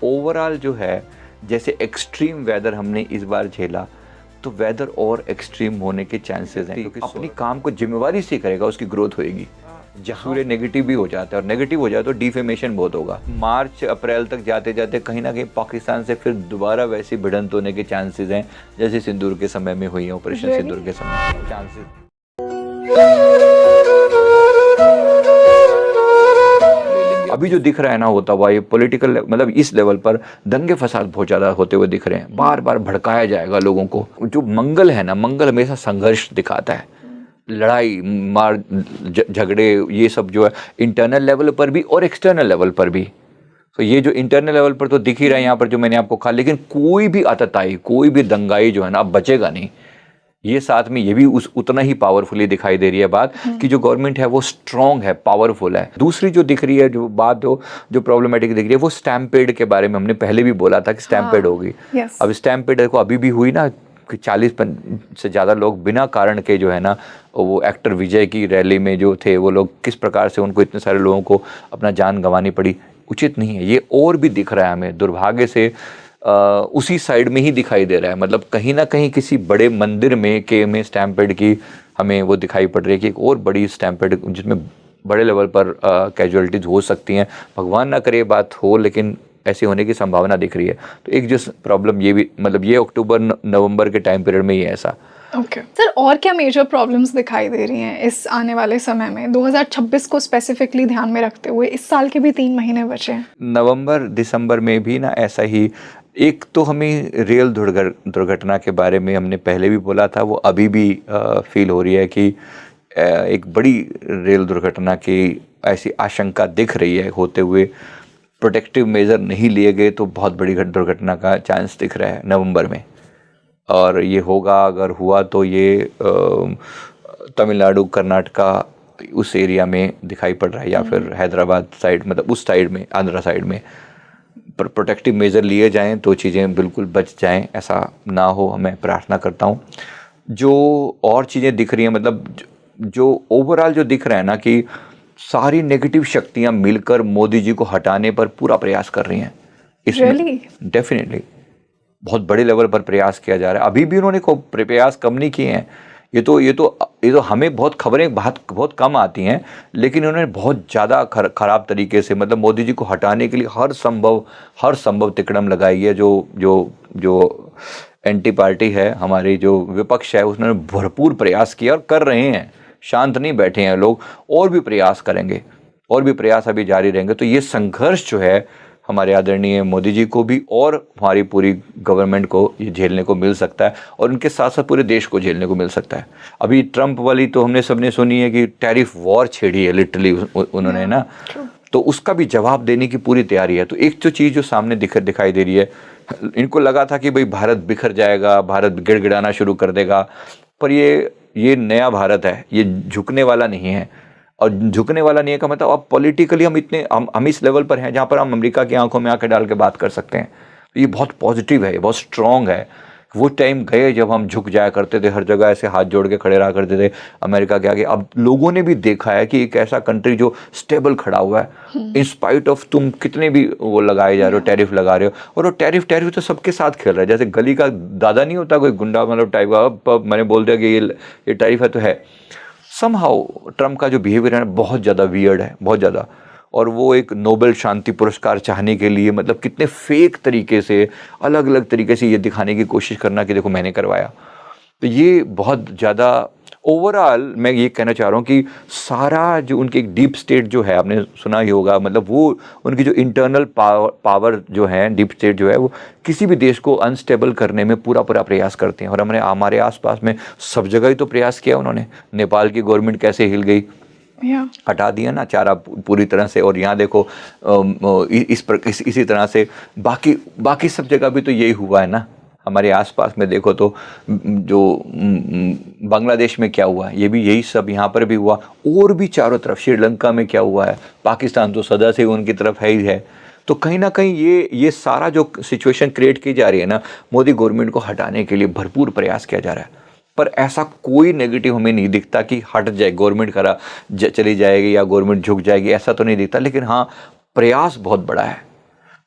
Overall जो है, जैसे एक्सट्रीम वेदर हमने इस बार झेला, तो वेदर और एक्सट्रीम होने के चांसेस हैं, क्योंकि अपनी काम को जिम्मेवारी से करेगा, उसकी ग्रोथ होएगी। जहाँ सूर्य नेगेटिव भी हो जाता है, और नेगेटिव हो जाए तो डिफेमेशन बहुत होगा। मार्च अप्रैल तक जाते जाते कहीं ना कहीं पाकिस्तान से फिर दोबारा वैसी भिड़ंत होने के चांसेस हैं, जैसे सिंदूर के समय में हुई है, ऑपरेशन सिंदूर के समय चांसेस। अभी जो दिख रहा है ना होता हुआ, ये पॉलिटिकल मतलब इस लेवल पर दंगे फसाद बहुत ज़्यादा होते हुए दिख रहे हैं। बार बार भड़काया जाएगा लोगों को। जो मंगल है ना, मंगल हमेशा संघर्ष दिखाता है, लड़ाई मार झगड़े, ये सब जो है इंटरनल लेवल पर भी और एक्सटर्नल लेवल पर भी। तो ये जो इंटरनल लेवल पर तो दिख ही रहा है यहाँ पर जो मैंने आपको कहा, लेकिन कोई भी आतताई, कोई भी दंगाई जो है ना, अब बचेगा नहीं। ये साथ में ये भी उतना ही पावरफुली दिखाई दे रही है बात कि जो गवर्नमेंट है वो स्ट्रांग है, पावरफुल है। दूसरी जो दिख रही है जो बात जो प्रॉब्लमेटिक दिख रही है, वो स्टैम्पेड के बारे में हमने पहले भी बोला था कि स्टैम्पेड होगी। अब स्टैम्पेड को अभी भी हुई ना, 40 से ज़्यादा लोग बिना कारण के जो है ना, वो एक्टर विजय की रैली में जो थे वो लोग, किस प्रकार से उनको इतने सारे लोगों को अपना जान गंवानी पड़ी, उचित नहीं है। ये और भी दिख रहा है हमें, दुर्भाग्य से उसी साइड में ही दिखाई दे रहा है। मतलब कहीं ना कहीं किसी बड़े मंदिर में स्टैम्पेड की हमें वो दिखाई पड़ रही है कि एक और बड़ी स्टैम्पेड जिसमें बड़े लेवल पर कैजुअलिटीज हो सकती हैं। भगवान ना करे बात हो, लेकिन ऐसे होने की संभावना दिख रही है। तो एक जो प्रॉब्लम ये भी, मतलब ये अक्टूबर नवंबर के टाइम पीरियड में ही है ऐसा। ओके सर, और क्या मेजर प्रॉब्लम्स दिखाई दे रही हैं इस आने वाले समय में, 2026 को स्पेसिफिकली ध्यान में रखते हुए? इस साल के भी 3 महीने बचे हैं। नवंबर दिसंबर में भी ना ऐसा ही, एक तो हमें रेल दुर्घटना के बारे में हमने पहले भी बोला था, वो अभी भी फील हो रही है कि एक बड़ी रेल दुर्घटना की ऐसी आशंका दिख रही है होते हुए। प्रोटेक्टिव मेजर नहीं लिए गए तो बहुत बड़ी दुर्घटना का चांस दिख रहा है नवंबर में। और ये होगा, अगर हुआ तो ये तमिलनाडु, कर्नाटका उस एरिया में दिखाई पड़ रहा है, या फिर हैदराबाद साइड, मतलब उस साइड में, आंध्रा साइड में। पर प्रोटेक्टिव मेजर लिए जाएं तो चीज़ें बिल्कुल बच जाएं, ऐसा ना हो, मैं प्रार्थना करता हूं। जो और चीज़ें दिख रही हैं, मतलब जो ओवरऑल जो दिख रहा है ना, कि सारी नेगेटिव शक्तियां मिलकर मोदी जी को हटाने पर पूरा प्रयास कर रही हैं। इसमें डेफिनेटली बहुत बड़े लेवल पर प्रयास किया जा रहा है। अभी भी उन्होंने प्रयास कम नहीं किए हैं। ये तो हमें बहुत खबरें बहुत कम आती हैं, लेकिन उन्होंने बहुत ज़्यादा खराब तरीके से, मतलब मोदी जी को हटाने के लिए हर संभव तिकड़म लगाई है। जो एंटी पार्टी है, हमारी जो विपक्ष है, उसने भरपूर प्रयास किया और कर रहे हैं। शांत नहीं बैठे हैं लोग, और भी प्रयास करेंगे, और भी प्रयास अभी जारी रहेंगे। तो ये संघर्ष जो है हमारे आदरणीय मोदी जी को भी और हमारी पूरी गवर्नमेंट को ये झेलने को मिल सकता है, और उनके साथ साथ पूरे देश को झेलने को मिल सकता है। अभी ट्रंप वाली तो हमने सबने सुनी है कि टैरिफ वॉर छेड़ी है लिटरली उन्होंने ना, तो उसका भी जवाब देने की पूरी तैयारी है। तो एक जो चीज़ जो सामने दिखाई दे रही है, इनको लगा था कि भाई भारत बिखर जाएगा, भारत गिड़गिड़ाना शुरू कर देगा, पर ये नया भारत है, ये झुकने वाला नहीं है। और झुकने वाला नहीं है का मतलब अब पॉलिटिकली हम इस लेवल पर हैं जहाँ पर हम अमेरिका की आंखों में आंखें डाल के बात कर सकते हैं। तो ये बहुत पॉजिटिव है, ये बहुत स्ट्रॉन्ग है। वो टाइम गए जब हम झुक जाया करते थे, हर जगह ऐसे हाथ जोड़ के खड़े रहा करते थे अमेरिका के आगे। अब लोगों ने भी देखा है कि एक ऐसा कंट्री जो स्टेबल खड़ा हुआ है, इन स्पाइट ऑफ तुम कितने भी वो लगाए जा रहे हो, टैरिफ लगा रहे हो। और वो टैरिफ तो सबके साथ खेल रहा है। जैसे गली का दादा नहीं होता कोई गुंडा, मतलब टाइप का, मैंने बोल दिया कि ये टैरिफ है तो है। समहाउ ट्रम्प का जो बिहेवियर है बहुत ज़्यादा वियर्ड है, बहुत ज़्यादा। और वो एक नोबेल शांति पुरस्कार चाहने के लिए, मतलब कितने फेक तरीके से, अलग अलग तरीके से ये दिखाने की कोशिश करना कि देखो मैंने करवाया। तो ये बहुत ज़्यादा ओवरऑल मैं ये कहना चाह रहा हूँ कि सारा जो उनकी एक डीप स्टेट जो है, आपने सुना ही होगा, मतलब वो उनकी जो इंटरनल पावर जो है, डीप स्टेट जो है, वो किसी भी देश को अनस्टेबल करने में पूरा प्रयास करते हैं। और हमने हमारे आसपास में सब जगह ही तो प्रयास किया उन्होंने। नेपाल की गवर्नमेंट कैसे हिल गई, हटा दिया ना चारा पूरी तरह से। और यहाँ देखो इसी तरह से बाकी सब जगह भी तो यही हुआ है ना। हमारे आसपास में देखो तो जो बांग्लादेश में क्या हुआ है, ये भी यही सब यहाँ पर भी हुआ। और भी चारों तरफ, श्रीलंका में क्या हुआ है, पाकिस्तान तो सदा से उनकी तरफ है ही है। तो कहीं ना कहीं ये सारा जो सिचुएशन क्रिएट की जा रही है ना, मोदी गवर्नमेंट को हटाने के लिए भरपूर प्रयास किया जा रहा है। पर ऐसा कोई नेगेटिव हमें नहीं दिखता कि हट जाए, गवर्नमेंट चली जाएगी या गवर्नमेंट झुक जाएगी, ऐसा तो नहीं दिखता। लेकिन हाँ, प्रयास बहुत बड़ा है।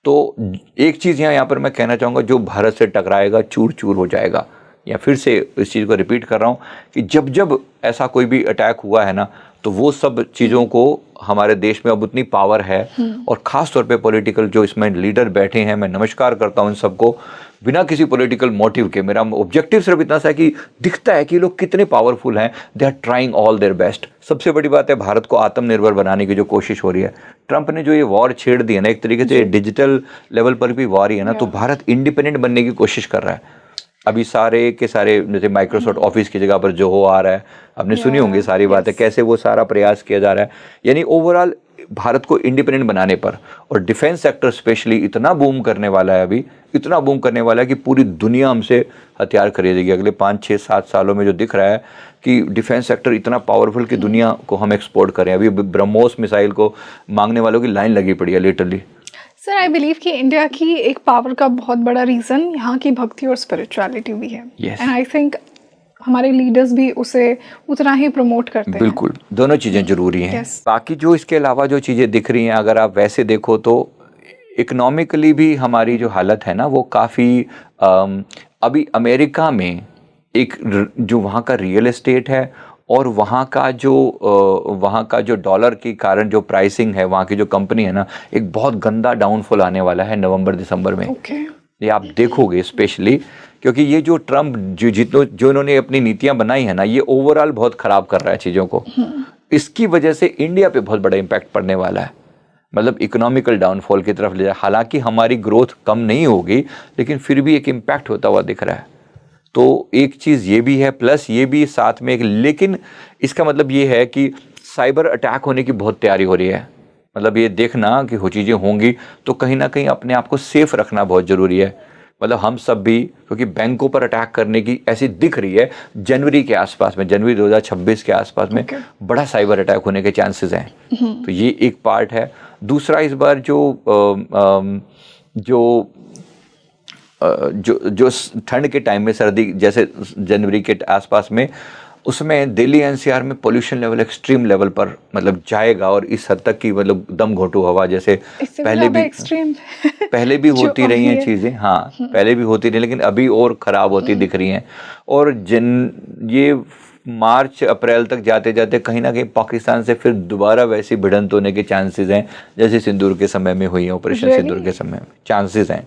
तो एक चीज़ यहाँ पर मैं कहना चाहूँगा, जो भारत से टकराएगा चूर चूर हो जाएगा। या फिर से इस चीज़ को रिपीट कर रहा हूँ कि जब जब ऐसा कोई भी अटैक हुआ है ना, तो वो सब चीज़ों को हमारे देश में अब उतनी पावर है, और ख़ास तौर पे पॉलिटिकल जो इसमें लीडर बैठे हैं, मैं नमस्कार करता हूँ इन सबको, बिना किसी पॉलिटिकल मोटिव के। मेरा ऑब्जेक्टिव सिर्फ इतना सा है कि दिखता है कि लोग कितने पावरफुल हैं, they are trying all their best. सबसे बड़ी बात है, भारत को आत्मनिर्भर बनाने की जो कोशिश हो रही है, ट्रंप ने जो ये वॉर छेड़ दी है ना, एक तरीके से डिजिटल लेवल पर भी वॉर ही है ना, तो भारत इंडिपेंडेंट बनने की कोशिश कर रहा है। अभी सारे के सारे जैसे माइक्रोसॉफ्ट ऑफिस की जगह पर जो हो आ रहा है, आपने सुनी होंगी सारी बातें, कैसे वो सारा प्रयास किया जा रहा है। यानी ओवरऑल भारत को इंडिपेंडेंट बनाने पर, और डिफेंस सेक्टर स्पेशली इतना बूम करने वाला है, अभी इतना बूम करने वाला है कि पूरी दुनिया हमसे हथियार खरीदेगी अगले 5, 6, 7 सालों में। जो दिख रहा है कि डिफेंस सेक्टर इतना पावरफुल कि दुनिया को हम एक्सपोर्ट करें। अभी ब्रह्मोस मिसाइल को मांगने वालों की लाइन लगी पड़ी है लिटरली। सर, आई बिलीव कि इंडिया की एक पावर का बहुत बड़ा रीज़न यहाँ की भक्ति और स्पिरिचुअलिटी भी है। एंड आई थिंक हमारे लीडर्स भी उसे उतना ही प्रमोट करते हैं। बिल्कुल, दोनों चीज़ें जरूरी हैं। बाकी जो इसके अलावा जो चीज़ें दिख रही हैं, अगर आप वैसे देखो तो इकोनॉमिकली भी हमारी जो हालत है ना, वो काफ़ी अभी अमेरिका में एक जो वहाँ का रियल एस्टेट है और वहाँ का जो डॉलर के कारण जो प्राइसिंग है, वहाँ की जो कंपनी है ना, एक बहुत गंदा डाउनफॉल आने वाला है नवंबर दिसंबर में। ये आप देखोगे स्पेशली, क्योंकि ये जो ट्रम्प जो इन्होंने अपनी नीतियां बनाई है ना, ये ओवरऑल बहुत ख़राब कर रहा है चीज़ों को। इसकी वजह से इंडिया पे बहुत बड़ा इम्पैक्ट पड़ने वाला है, मतलब इकोनॉमिकल डाउनफॉल की तरफ ले जाए। हालांकि हमारी ग्रोथ कम नहीं होगी, लेकिन फिर भी एक इम्पैक्ट होता हुआ दिख रहा है। तो एक चीज़ ये भी है, प्लस ये भी साथ में एक, लेकिन इसका मतलब ये है कि साइबर अटैक होने की बहुत तैयारी हो रही है। मतलब ये देखना कि वो चीज़ें होंगी, तो कहीं ना कहीं अपने आप को सेफ रखना बहुत ज़रूरी है। मतलब हम सब भी, क्योंकि बैंकों पर अटैक करने की ऐसी दिख रही है जनवरी के आसपास में, जनवरी 2026 के आसपास में बड़ा साइबर अटैक होने के चांसेस हैं। तो ये एक पार्ट है। दूसरा, इस बार जो ठंड के टाइम में, सर्दी जैसे जनवरी के आसपास में, उसमें दिल्ली एनसीआर में पोल्यूशन लेवल एक्सट्रीम लेवल पर मतलब जाएगा, और इस हद तक की मतलब दम घोटू हवा जैसे पहले भी होती रही हैं चीज़ें। हाँ, पहले भी होती रही, लेकिन अभी और ख़राब होती दिख रही हैं। और ये मार्च अप्रैल तक जाते जाते कहीं ना कहीं पाकिस्तान से फिर दोबारा वैसी भिड़ंत होने के चांसेस हैं, जैसे सिंदूर के समय में हुई है, ऑपरेशन सिंदूर के समय में चांसेस हैं।